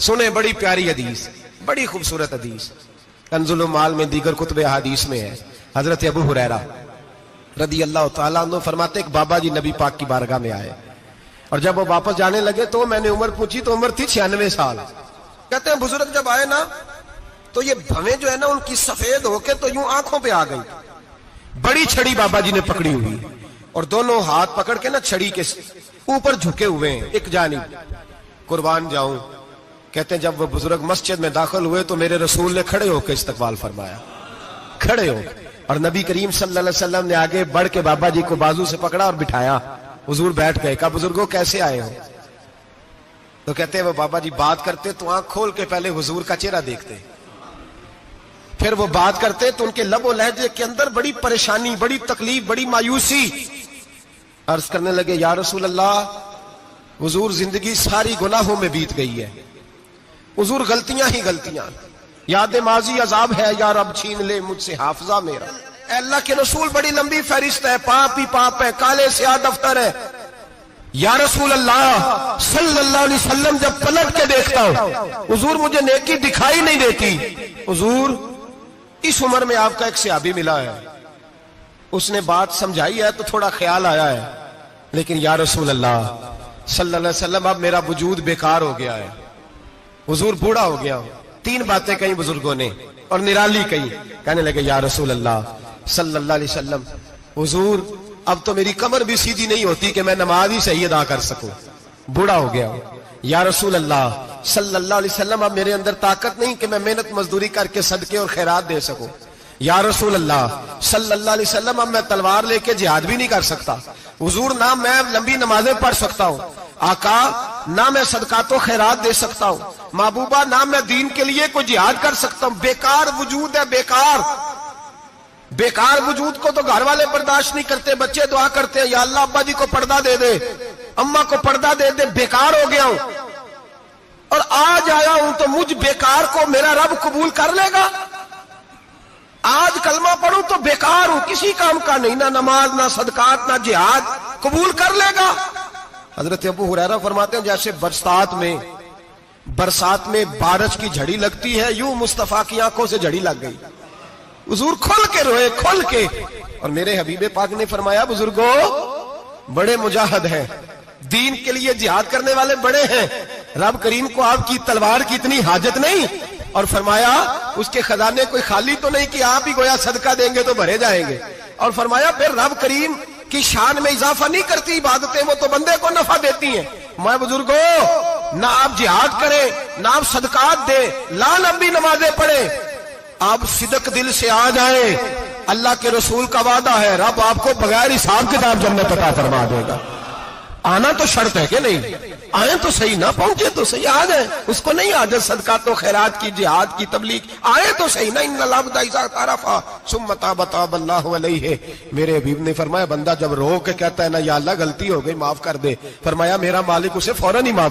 सुने बड़ी प्यारी हदीस, बड़ी खूबसूरत हदीस, कंजुल माल में दीगर कुतुब हदीस में है। हजरत अबू हुरैरा रदी अल्लाह तआला अन्हु फरमाते एक बाबा जी नबी पाक की बारगाह में आए और जब वो वापस जाने लगे तो मैंने उम्र पूछी तो उम्र थी 96 साल। कहते हैं बुजुर्ग जब आए ना तो ये भवें जो है ना उनकी सफेद होके तो यूं आंखों पे आ गई। बड़ी छड़ी बाबा जी ने पकड़ी हुई और दोनों हाथ पकड़ के ना छड़ी के ऊपर झुके हुए हैं एक जानिब। कुर्बान जाऊं, कहते हैं जब वो बुजुर्ग मस्जिद में दाखिल हुए तो मेरे रसूल ने खड़े होकर इस्तकबाल फरमाया, खड़े हो, और नबी करीम सल्लल्लाहु अलैहि वसल्लम ने आगे बढ़ के बाबा जी को बाजू से पकड़ा और बिठाया। हुजूर बैठ गए। कहा बुजुर्गों कैसे आए हो? तो कहते हैं वो बाबा जी बात करते तो आंख खोल के पहले हुजूर का चेहरा देखते, फिर वो बात करते तो उनके लबो लहजे के अंदर बड़ी परेशानी, बड़ी तकलीफ, बड़ी मायूसी। अर्ज करने लगे या रसूल अल्लाह, हुजूर जिंदगी सारी गुनाहों में बीत गई है, हुजूर गलतियां ही गलतियां, याद माजी अजाब है, यार अब छीन ले मुझसे हाफजा मेरा। अल्लाह के रसूल बड़ी लंबी फहरिस्त है, पाप ही पाप है, काले स्याह दफ्तर है। या रसूल अल्लाह सल्लल्लाहु अलैहि वसल्लम जब पलट के देखता हूं हुजूर मुझे नेकी दिखाई नहीं देती। हुजूर इस उम्र में आपका एक सहाबी मिला है, उसने बात समझाई है तो थोड़ा ख्याल आया है, लेकिन या रसूल अल्लाह सल्लल्लाहु अलैहि वसल्लम अब मेरा वजूद बेकार हो गया है, हुजूर बूढ़ा हो गया हूं। 3 बातें कही बुजुर्गों ने और निराली कही। कहने लगे या रसूल अल्लाह सल्लल्लाहु अलैहि वसल्लम, हुजूर अब तो मेरी कमर भी सीधी नहीं होती कि मैं नमाज ही सही अदा कर सकूं, बूढ़ा हो गया हूं। या रसूल अल्लाह सल्लल्लाहु अलैहि वसल्लम अब मेरे अंदर ताकत नहीं कि मैं मेहनत मजदूरी करके सदके और खैरात दे सकूं। या रसूल अल्लाह सल्लल्लाहु अलैहि वसल्लम अब मैं तलवार लेके जिहाद भी नहीं कर सकता। हुजूर ना मैं लंबी नमाजें पढ़ सकता हूं, आका ना मैं सदकातो खैरात दे सकता हूं, महबूबा ना मैं दीन के लिए कोई जिहाद कर सकता हूं। बेकार वजूद है, बेकार बेकार वजूद को तो घर वाले बर्दाश्त नहीं करते, बच्चे दुआ करते हैं या अल्लाह अब्बा जी को पर्दा दे दे, अम्मा को पर्दा दे दे, बेकार हो गया हूं और आज आया हूं तो मुझ बेकार को मेरा रब कबूल कर लेगा। आज कलमा पढ़ूं तो बेकार हूं, किसी काम का नहीं, ना नमाज ना सदकात ना जिहाद, कबूल कर लेगा। हजरत अबू हुरैरा फरमाते हैं जैसे बरसात में बारिश की झड़ी लगती है, यूं मुस्तफा की आंखों से झड़ी लग गई। हुजूर खुल के रोए, खुल के। और मेरे हबीबे पाक ने फरमाया बुजुर्गो बड़े मुजाहिद हैं, दीन के लिए जिहाद करने वाले बड़े हैं, रब करीम को आपकी तलवार की इतनी हाजत नहीं। और फरमाया उसके खजाने कोई खाली तो नहीं कि आप ही गोया सदका देंगे तो भरे जाएंगे। और फरमाया फिर रब करीम की शान में इजाफा नहीं करती इबादतें, वो तो बंदे को नफा देती हैं। मैं बुजुर्गो ना आप जिहाद करें, ना आप सदकात दे, ना लंबी नमाजें पढ़े, आप सिदक दिल से आ जाए, अल्लाह के रसूल का वादा है रब आपको बगैर हिसाब किताब जन्नत अता फरमा देगा। आना तो शर्त है कि नहीं, आए तो सही, ना पहुंचे तो सही, आ जाए, उसको नहीं आदत सदका तो खैरात की, जिहाद की, तबलीग, आए तो सही ना। मेरे हबीब ने फरमाया बंदा जब रो के कहता है ना या अल्लाह गलती हो गई माफ कर दे, फरमाया मेरा मालिक उसे फौरन ही माफ